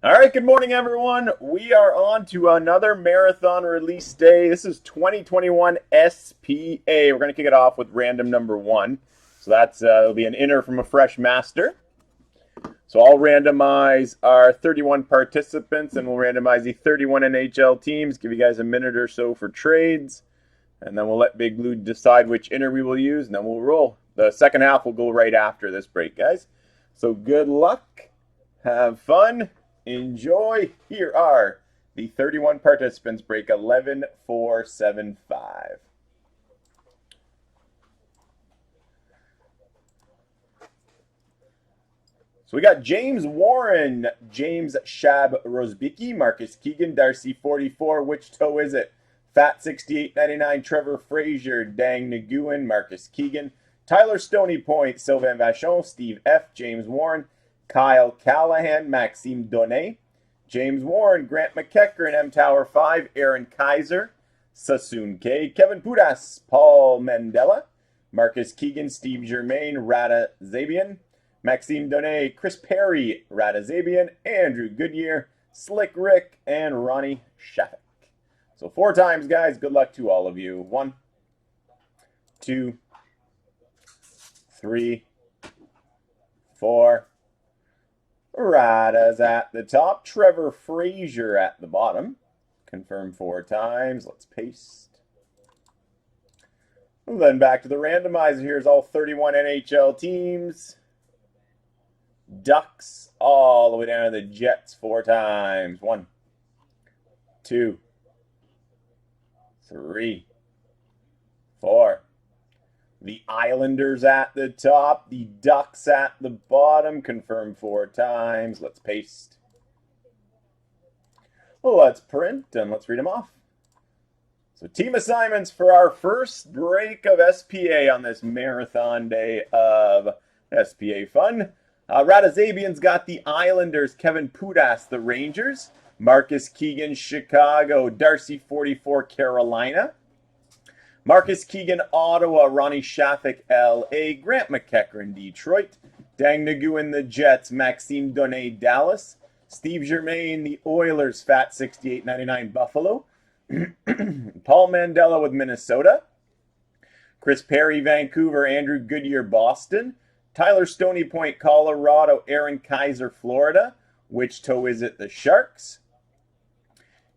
All right, good morning, everyone. We are on to another marathon release day. This is 2021 SPA. We're going to kick it off with random number one. So it'll be an inner from a fresh master. So I'll randomize our 31 participants, and we'll randomize the 31 NHL teams. Give you guys a minute or so for trades, and then we'll let Big Blue decide which inner we will use, and then we'll roll. The second half will go right after this break, guys. So good luck. Have fun. Enjoy. Here are the 31 participants. Break 11-4-7-5. So we got James Warren, James Shab Rosbicki, Marcus Keegan, Darcy 44. Which toe is it? Fat 68.99, Trevor Frazier, Dang Nguyen, Marcus Keegan, Tyler Stony Point, Sylvain Vachon, Steve F, James Warren, Kyle Callahan, Maxime Donnet, James Warren, Grant McEachern, M Tower 5, Aaron Kaiser, Sassoon K, Kevin Pudas, Paul Mandela, Marcus Keegan, Steve Germain, Rada Zabian, Maxime Donnet, Chris Perry, Rada Zabian, Andrew Goodyear, Slick Rick, and Ronnie Shafik. So 4 times, guys. Good luck to all of you. 1, 2, 3, 4. Rada's at the top. Trevor Frazier at the bottom. Confirm 4 times. Let's paste. And then back to the randomizer. Here's all 31 NHL teams. Ducks all the way down to the Jets 4 times. 1, 2, 3, 4. The Islanders at the top, the Ducks at the bottom. Confirm 4 times. Let's paste. Let's print and let's read them off. So team assignments for our first break of SPA on this marathon day of SPA fun. Radazabian's got the Islanders, Kevin Pudas, the Rangers, Marcus Keegan, Chicago, Darcy 44, Carolina, Marcus Keegan, Ottawa, Ronnie Shafik, LA, Grant McEachern, Detroit, Dang Nguyen, the Jets, Maxime Donnet, Dallas, Steve Germain, the Oilers, Fat 68.99, Buffalo, Paul Mandela with Minnesota, Chris Perry, Vancouver, Andrew Goodyear, Boston, Tyler Stony Point, Colorado, Aaron Kaiser, Florida. Which toe is it? The Sharks.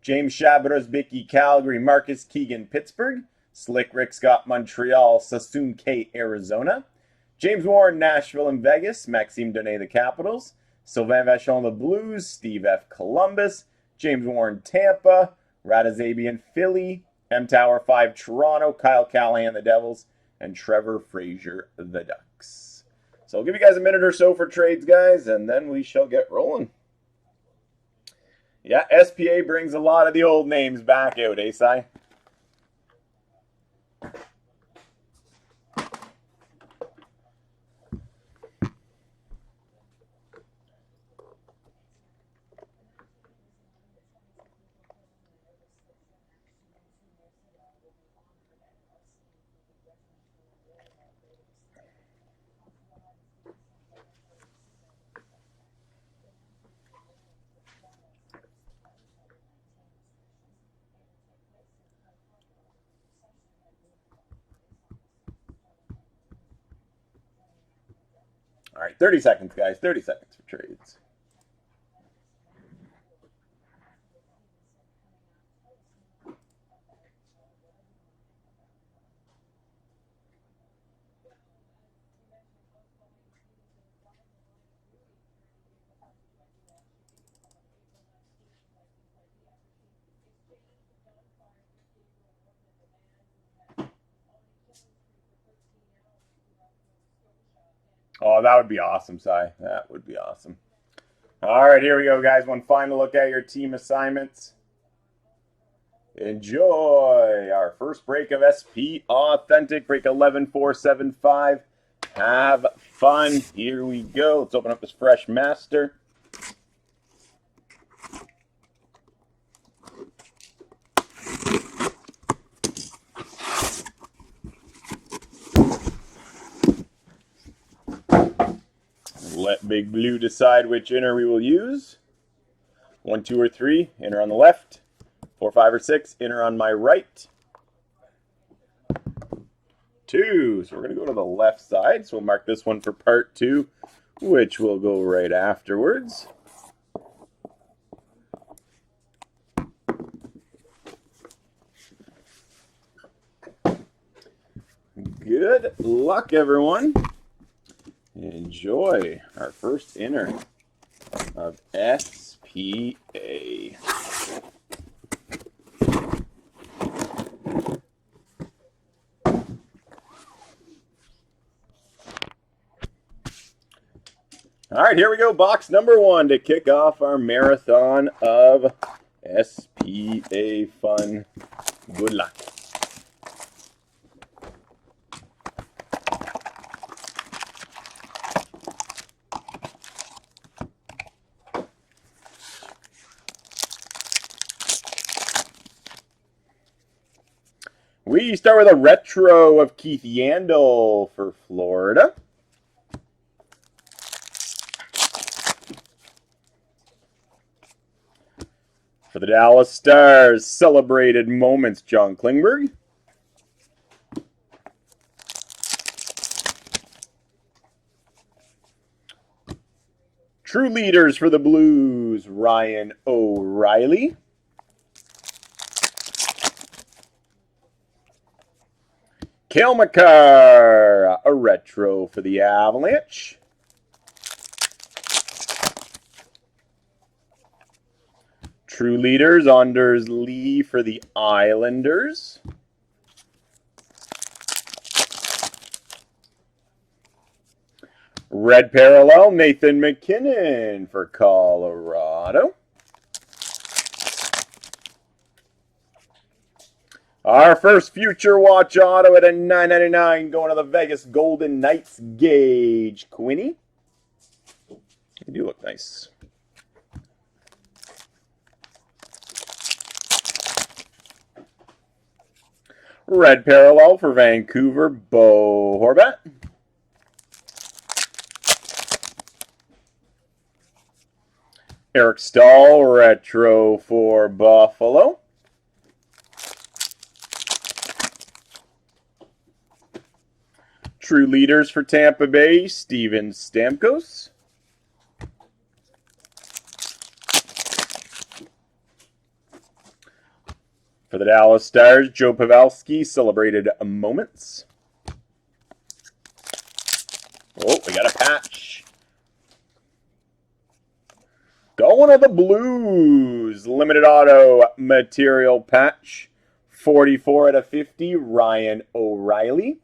James Shabrosbicki, Calgary, Marcus Keegan, Pittsburgh, Slick Rick Scott, Montreal, Sassoon K, Arizona, James Warren, Nashville and Vegas, Maxime Donnet, the Capitals, Sylvain Vachon, the Blues, Steve F, Columbus, James Warren, Tampa, Radazabian, Philly, M Tower 5, Toronto, Kyle Callahan, the Devils, and Trevor Frazier, the Ducks. So I'll give you guys a minute or so for trades, guys, and then we shall get rolling. Yeah, SPA brings a lot of the old names back out, eh, Si? All right, 30 seconds, guys. 30 seconds for trades. Oh, that would be awesome, Si. That would be awesome. All right, here we go, guys. One final look at your team assignments. Enjoy our first break of SP Authentic, break 11-4-7-5. Have fun. Here we go. Let's open up this fresh master. Let Big Blue decide which inner we will use. 1, 2, or 3, inner on the left. 4, 5, or 6, inner on my right. 2. So we're going to go to the left side. So we'll mark this one for part 2, which will go right afterwards. Good luck, everyone. Enjoy our first inner of SPA. All right, here we go. Box number 1 to kick off our marathon of SPA fun. Good luck. We start with a retro of Keith Yandel for Florida. For the Dallas Stars, celebrated moments, John Klingberg. True leaders for the Blues, Ryan O'Reilly. Cale Makar, a retro for the Avalanche. True leaders, Anders Lee for the Islanders. Red parallel, Nathan McKinnon for Colorado. Our first Future Watch auto at a $9.99 going to the Vegas Golden Knights, Gage Quinney. They do look nice. Red parallel for Vancouver, Bo Horvat. Eric Stahl, retro for Buffalo. True leaders for Tampa Bay, Steven Stamkos. For the Dallas Stars, Joe Pavelski, celebrated moments. Oh, we got a patch. Going to the Blues, limited auto material patch. 44 out of 50, Ryan O'Reilly.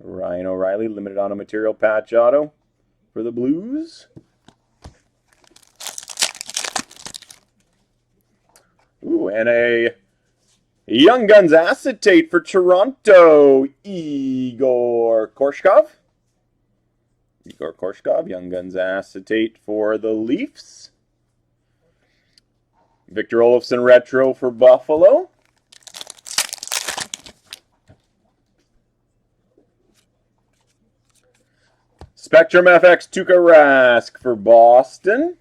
Ryan O'Reilly, limited auto material patch auto for the Blues. Ooh, and a Young Guns acetate for Toronto, Igor Korshkov. Igor Korshkov, Young Guns acetate for the Leafs. Victor Olofsson retro for Buffalo. Spectrum FX Tuukka Rask for Boston.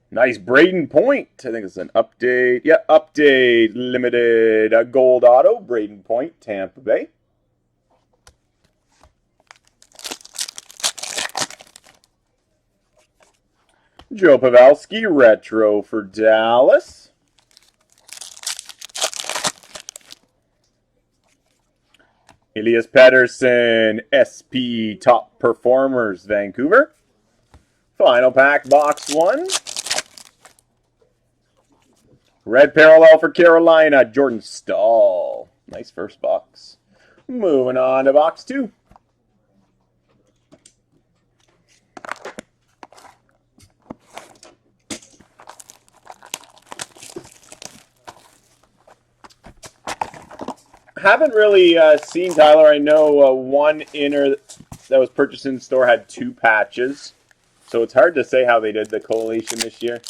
Nice Braden Point. I think it's an update. Yeah, update. Limited gold auto. Braden Point, Tampa Bay. Joe Pavelski, retro for Dallas. Elias Pettersson, SP Top Performers, Vancouver. Final pack, box 1. Red parallel for Carolina, Jordan Stahl. Nice first box. Moving on to box 2. Haven't really seen, Tyler. I know one inner that was purchased in the store had 2 patches. So it's hard to say how they did the collation this year.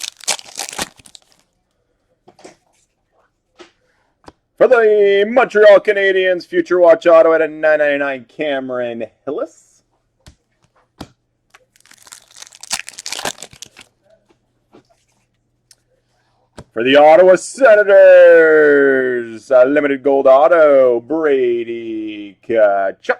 For the Montreal Canadiens, Future Watch auto at a $9.99, Cameron Hillis. For the Ottawa Senators, limited gold auto, Brady Tkachuk.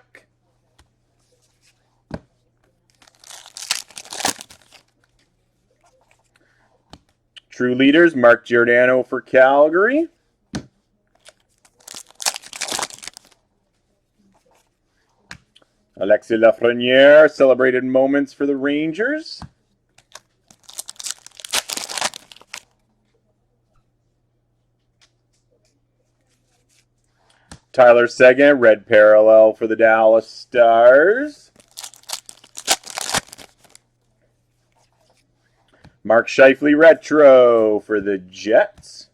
True Leaders, Mark Giordano for Calgary. Alexis Lafreniere, celebrated moments for the Rangers. Tyler Seguin, red parallel for the Dallas Stars. Mark Scheifele, retro for the Jets.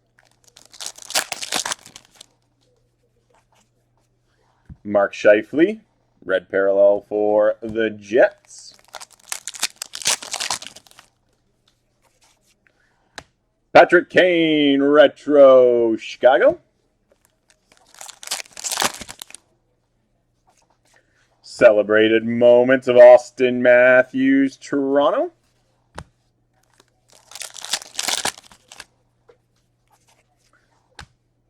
Mark Scheifele, red parallel for the Jets. Patrick Kane, retro, Chicago. Celebrated moments of Austin Matthews, Toronto.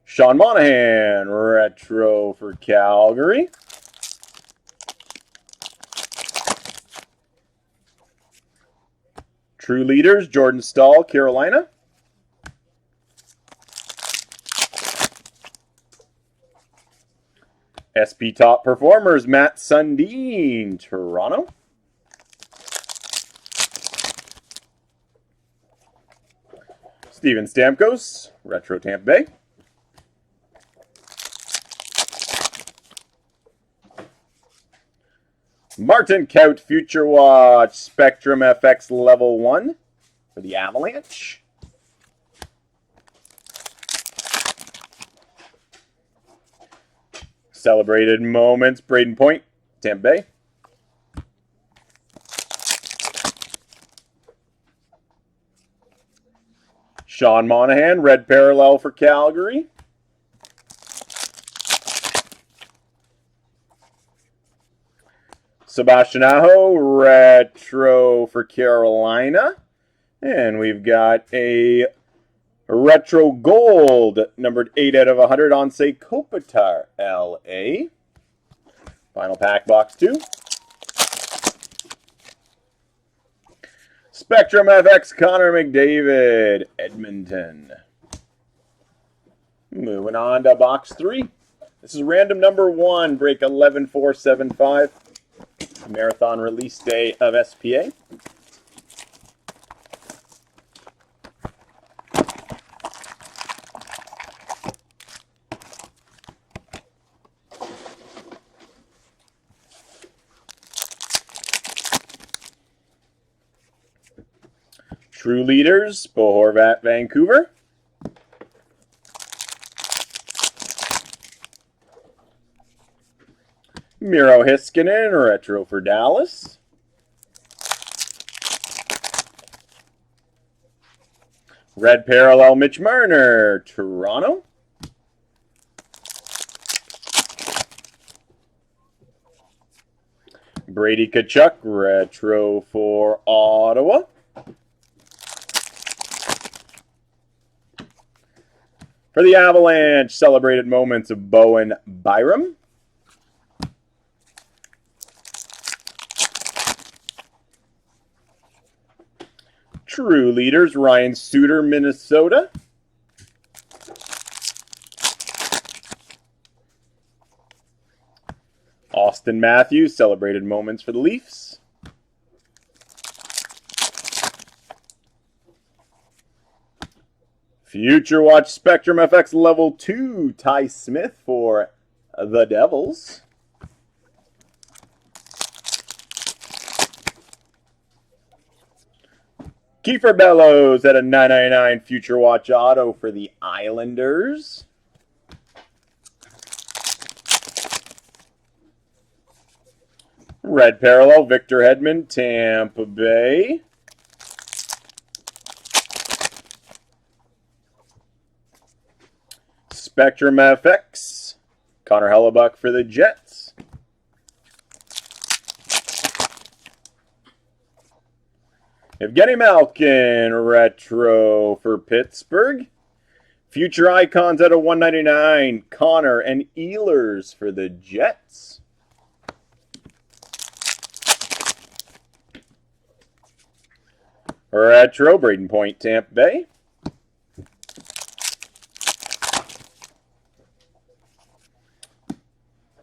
Sean Monahan, retro for Calgary. True Leaders, Jordan Staal, Carolina. SP Top Performers, Matt Sundin, Toronto. Steven Stamkos, retro Tampa Bay. Martin Kaut, Future Watch, Spectrum FX Level 1 for the Avalanche. Celebrated moments, Braden Point, Tampa Bay. Sean Monahan, red parallel for Calgary. Sebastian Aho, retro for Carolina. And we've got a retro gold, numbered 8 out of 100, Anse Kopitar, LA. Final pack, box 2. Spectrum FX, Connor McDavid, Edmonton. Moving on to box 3. This is random number 1, break 11475. Marathon release day of SPA. True Leaders, Bo Horvat, Vancouver. Miro Heiskanen, retro for Dallas. Red parallel, Mitch Marner, Toronto. Brady Tkachuk, retro for Ottawa. For the Avalanche, celebrated moments of Bowen Byram. True Leaders, Ryan Suter, Minnesota. Austin Matthews, celebrated moments for the Leafs. Future Watch Spectrum FX Level 2, Ty Smith for the Devils. Kiefer Bellows at a 999 Future Watch Auto for the Islanders. Red parallel, Victor Hedman, Tampa Bay. Spectrum FX, Connor Hellebuck for the Jets. Evgeny Malkin, retro for Pittsburgh. Future Icons out of 199. Connor and Ehlers for the Jets. Retro Braden Point, Tampa Bay.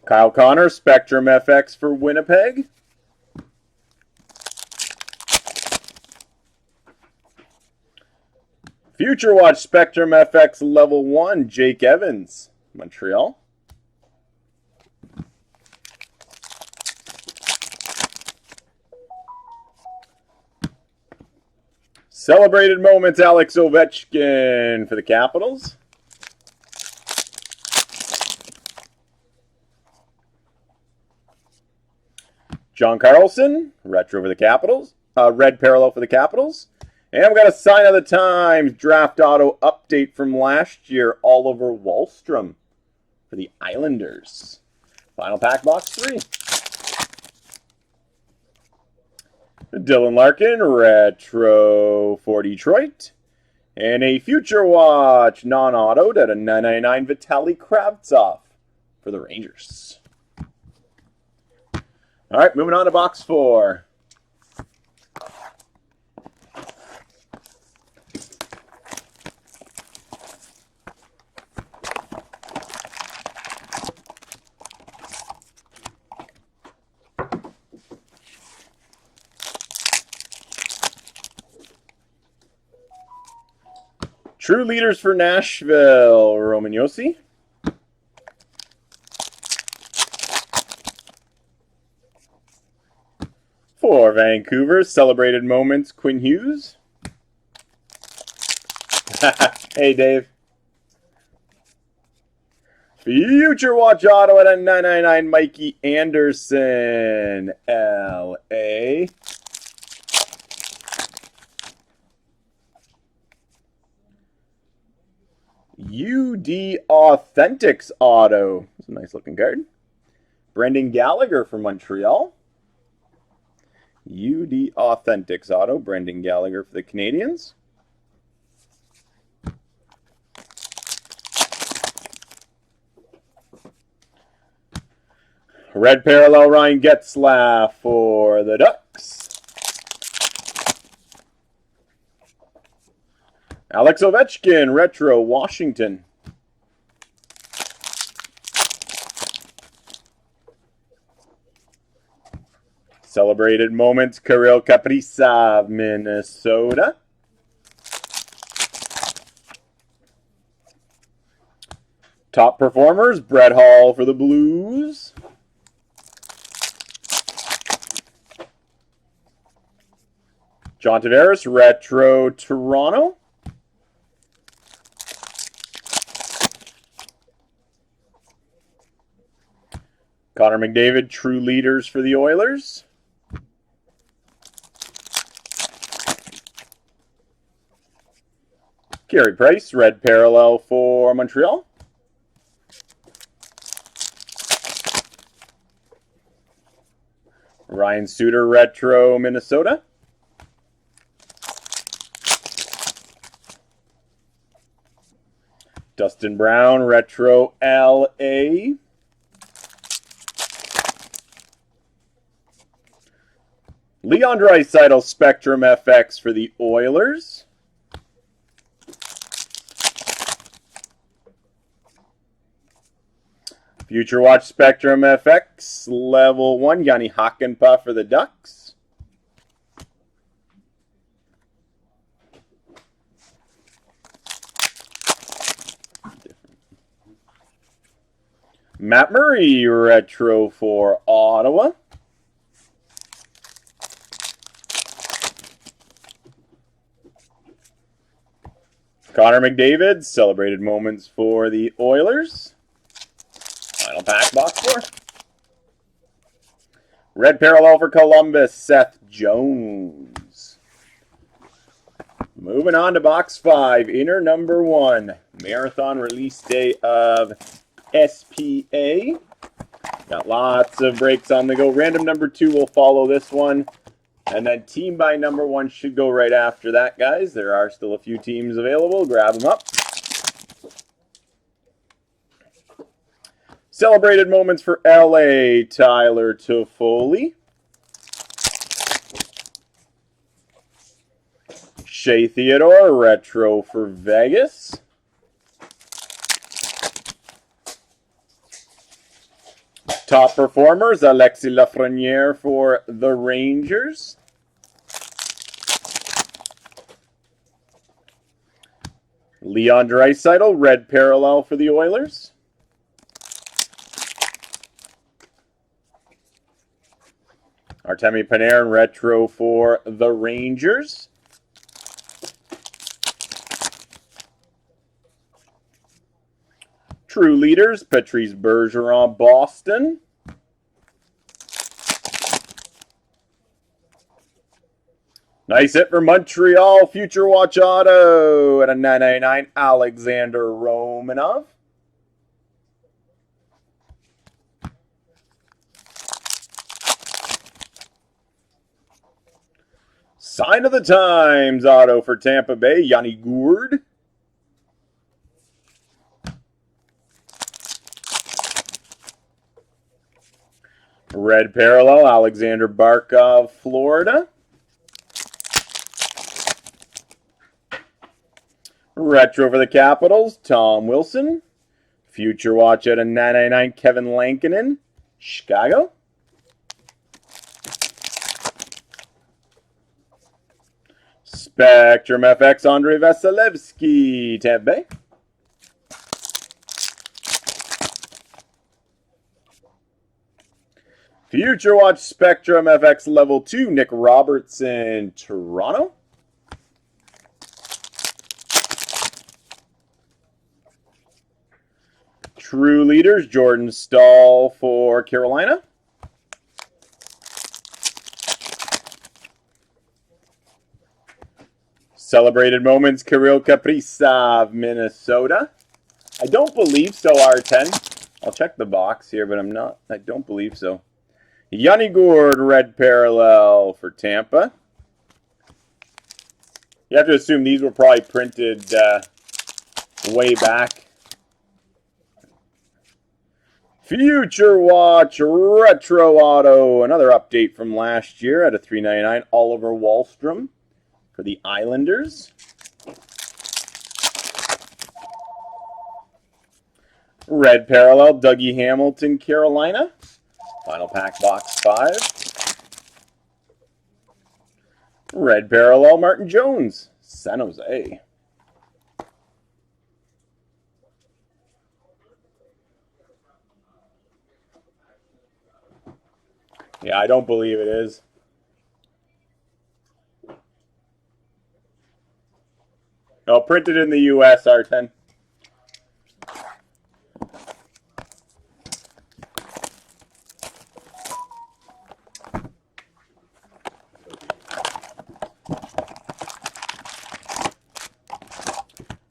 Kyle Connor, Spectrum FX for Winnipeg. Future Watch Spectrum FX Level 1, Jake Evans, Montreal. Celebrated Moments, Alex Ovechkin for the Capitals. John Carlson, retro for the Capitals. Red parallel for the Capitals. And we've got a Sign of the Times draft auto update from last year, Oliver Wahlstrom for the Islanders. Final pack, box 3. Dylan Larkin, retro for Detroit. And a Future Watch non-autoed at a 999 Vitaly Kravtsov for the Rangers. All right, moving on to box 4. True Leaders for Nashville, Roman Josi. For Vancouver, Celebrated Moments, Quinn Hughes. Hey, Dave. Future Watch Auto at a 999, Mikey Anderson, LA. UD Authentics Auto. That's a nice looking card. Brendan Gallagher for Montreal. UD Authentics Auto. Brendan Gallagher for the Canadiens. Red parallel Ryan Getzlaf for the Ducks. Alex Ovechkin, retro, Washington. Celebrated Moments, Kirill Kaprizov, Minnesota. Top Performers, Brett Hall for the Blues. John Tavares, retro, Toronto. Connor McDavid, True Leaders for the Oilers. Carey Price, red parallel for Montreal. Ryan Suter, retro, Minnesota. Dustin Brown, retro, LA. Leon Draisaitl, Spectrum FX for the Oilers. Future Watch Spectrum FX, level 1, Yanni Hakanpää for the Ducks. Matt Murray, retro for Ottawa. Connor McDavid, Celebrated Moments for the Oilers. Final pack, box 4. Red parallel for Columbus, Seth Jones. Moving on to box 5, inner number 1. Marathon release day of SPA. Got lots of breaks on the go. Random number 2 will follow this one. And then team by number 1 should go right after that, guys. There are still a few teams available. Grab them up. Celebrated moments for LA, Tyler Toffoli. Shea Theodore, retro for Vegas. Top performers, Alexis Lafreniere for the Rangers. Leon Draisaitl, red parallel for the Oilers. Artemi Panarin, retro for the Rangers. True leaders, Patrice Bergeron, Boston. Nice hit for Montreal, Future Watch Auto at a 999, Alexander Romanov. Sign of the Times auto for Tampa Bay, Yanni Gourde. Red parallel, Alexander Barkov, Florida. Retro for the Capitals, Tom Wilson. Future Watch at a 999, Kevin Lankinen, Chicago. Spectrum FX, Andrei Vasilevsky, Tampa Bay. Future Watch Spectrum FX Level 2, Nick Robertson, Toronto. True Leaders, Jordan Staal for Carolina. Celebrated Moments, Kirill Kaprizov, Minnesota. I don't believe so, R10. I'll check the box here, but I don't believe so. Yanni Gourde, red parallel for Tampa. You have to assume these were probably printed way back. Future Watch, retro auto. Another update from last year at a 399, Oliver Wahlstrom for the Islanders. Red parallel, Dougie Hamilton, Carolina. Final pack, box 5. Red parallel, Martin Jones, San Jose. Yeah, I don't believe it is. No, printed in the U.S., R10.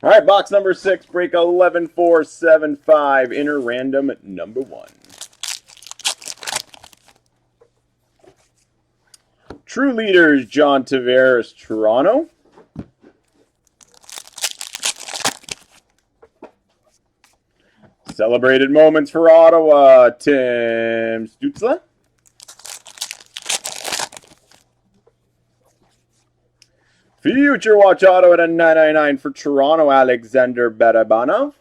All right, box number 6, break 11475, inner random number 1. True Leaders, John Tavares, Toronto. Celebrated Moments for Ottawa, Tim Stützle. Future Watch Auto at a 999 for Toronto, Alexander Barabanov.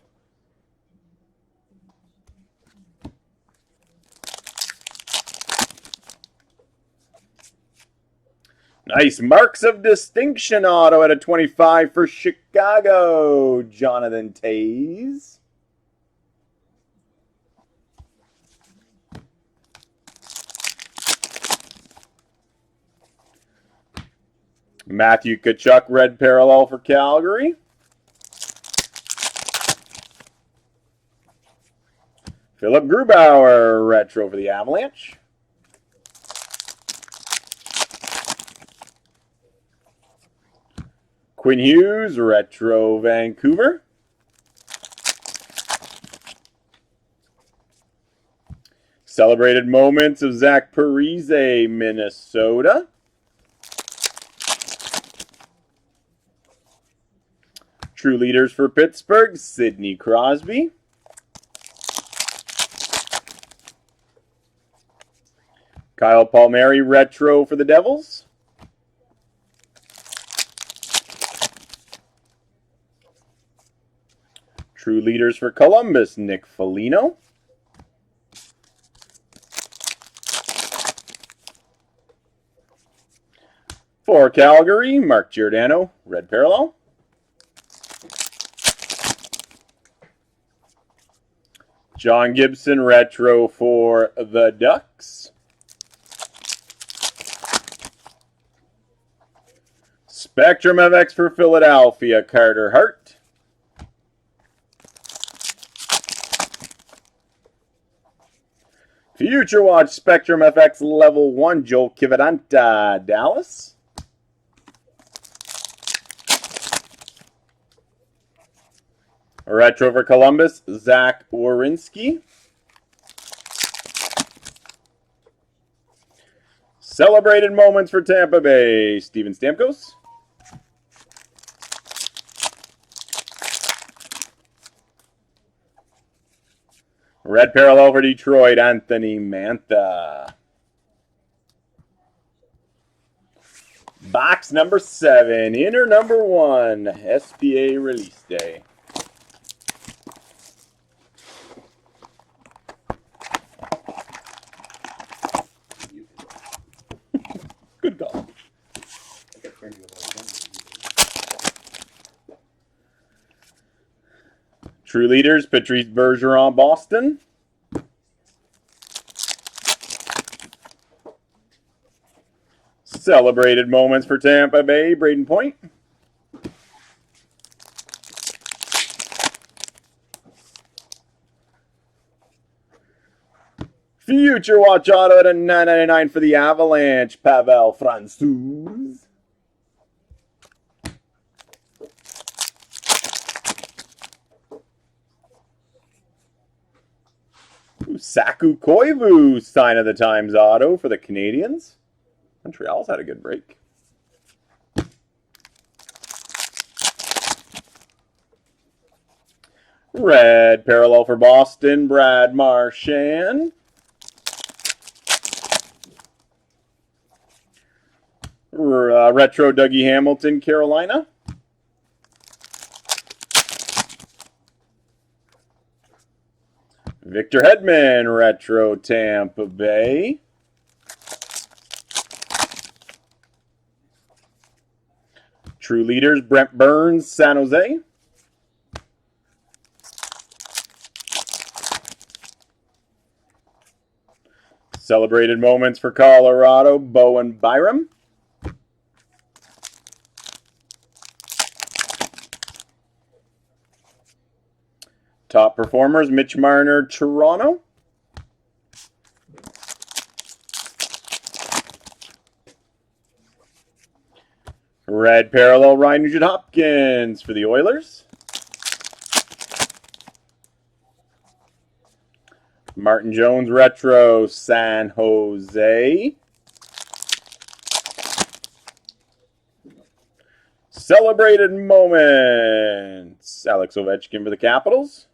Nice Marks of Distinction auto at a 25 for Chicago, Jonathan Toews. Matthew Tkachuk, red parallel for Calgary. Philip Grubauer, retro for the Avalanche. Quinn Hughes, retro Vancouver. Celebrated Moments of Zach Parise, Minnesota. True Leaders for Pittsburgh, Sidney Crosby. Kyle Palmieri retro for the Devils. True Leaders for Columbus, Nick Foligno. For Calgary, Mark Giordano, red parallel. John Gibson retro for the Ducks. Spectrum FX for Philadelphia, Carter Hart. Future Watch Spectrum FX Level 1, Joel Kiviranta, Dallas. Retro for Columbus, Zach Werenski. Celebrated Moments for Tampa Bay, Steven Stamkos. Red parallel for Detroit, Anthony Mantha. Box number 7, inner number 1, SPA release day. Good call. True Leaders, Patrice Bergeron, Boston. Celebrated Moments for Tampa Bay, Braden Point. Future Watch Auto at a $9.99 for the Avalanche, Pavel Francouz. Saku Koivu, Sign of the Times auto for the Canadiens. Montreal's had a good break. Red parallel for Boston, Brad Marchand. Retro Dougie Hamilton, Carolina. Victor Hedman, retro Tampa Bay. True Leaders, Brent Burns, San Jose. Celebrated Moments for Colorado, Bowen Byram. Top Performers, Mitch Marner, Toronto. Red parallel, Ryan Nugent-Hopkins for the Oilers. Martin Jones retro, San Jose. Celebrated Moments, Alex Ovechkin for the Capitals.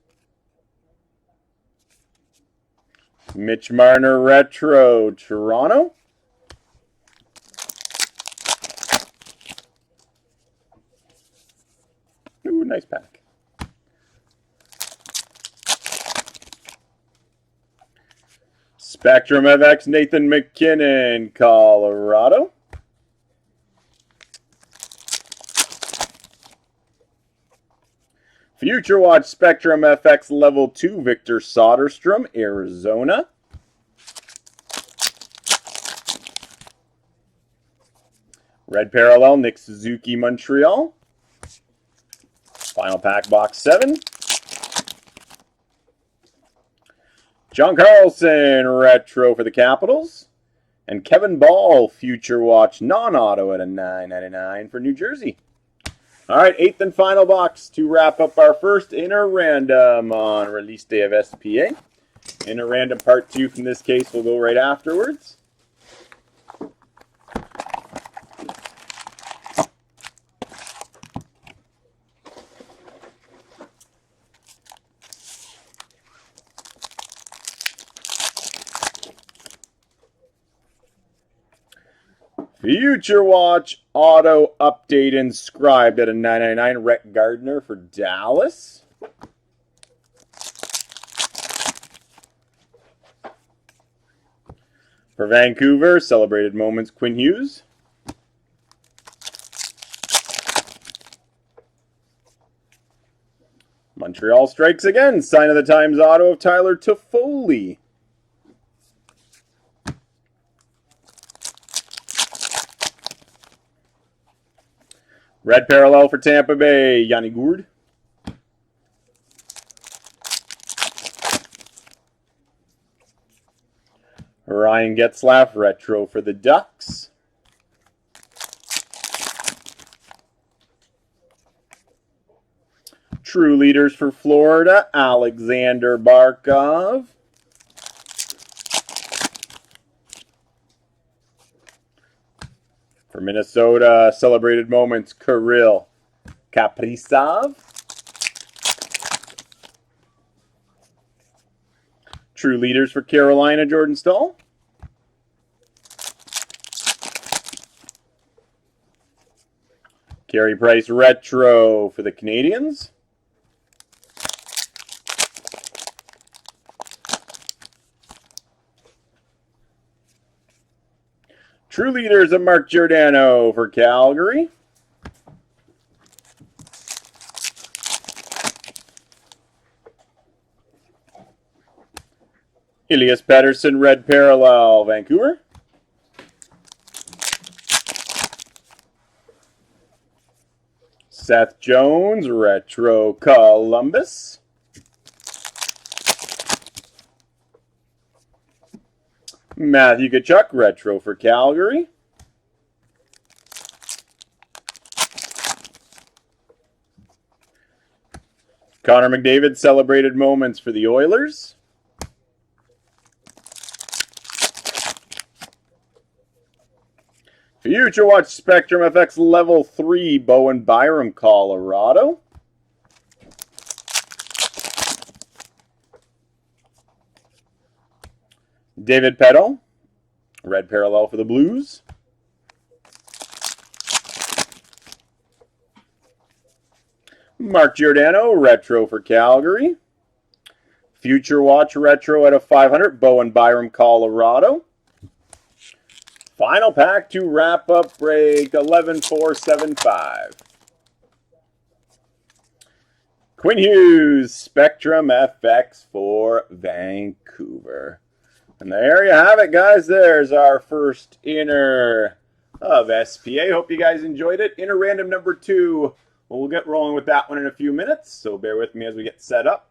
Mitch Marner retro, Toronto. Ooh, nice pack. Spectrum FX, Nathan McKinnon, Colorado. Future Watch Spectrum FX Level 2, Victor Soderstrom, Arizona. Red parallel, Nick Suzuki, Montreal. Final pack, box 7. John Carlson, retro for the Capitals. And Kevin Ball, Future Watch non-auto at a $9.99 for New Jersey. All right, 8th and final box to wrap up our first inner random on release day of SPA. Inner random part 2 from this case will go right afterwards. Future Watch auto update inscribed at a 999. Rhett Gardner for Dallas. For Vancouver, celebrated moments, Quinn Hughes. Montreal strikes again. Sign of the Times auto of Tyler Toffoli. Red parallel for Tampa Bay, Yanni Gourde. Ryan Getzlaf, retro for the Ducks. True leaders for Florida, Alexander Barkov. For Minnesota, celebrated moments, Kirill Kaprizov. True leaders for Carolina, Jordan Staal. Carey Price retro for the Canadiens. True leaders of Mark Giordano for Calgary. Elias Pettersson, red parallel, Vancouver. Seth Jones, retro, Columbus. Matthew Tkachuk, retro for Calgary. Connor McDavid, celebrated moments for the Oilers. Future Watch Spectrum FX Level 3, Bowen Byram, Colorado. David Peddle, red parallel for the Blues. Mark Giordano, retro for Calgary. Future Watch retro at a 500, Bowen Byram, Colorado. Final pack to wrap up break 11475. Quinn Hughes, Spectrum FX for Vancouver. And there you have it, guys. There's our first inner of SPA. Hope you guys enjoyed it. Inner random number 2. We'll get rolling with that one in a few minutes, so bear with me as we get set up.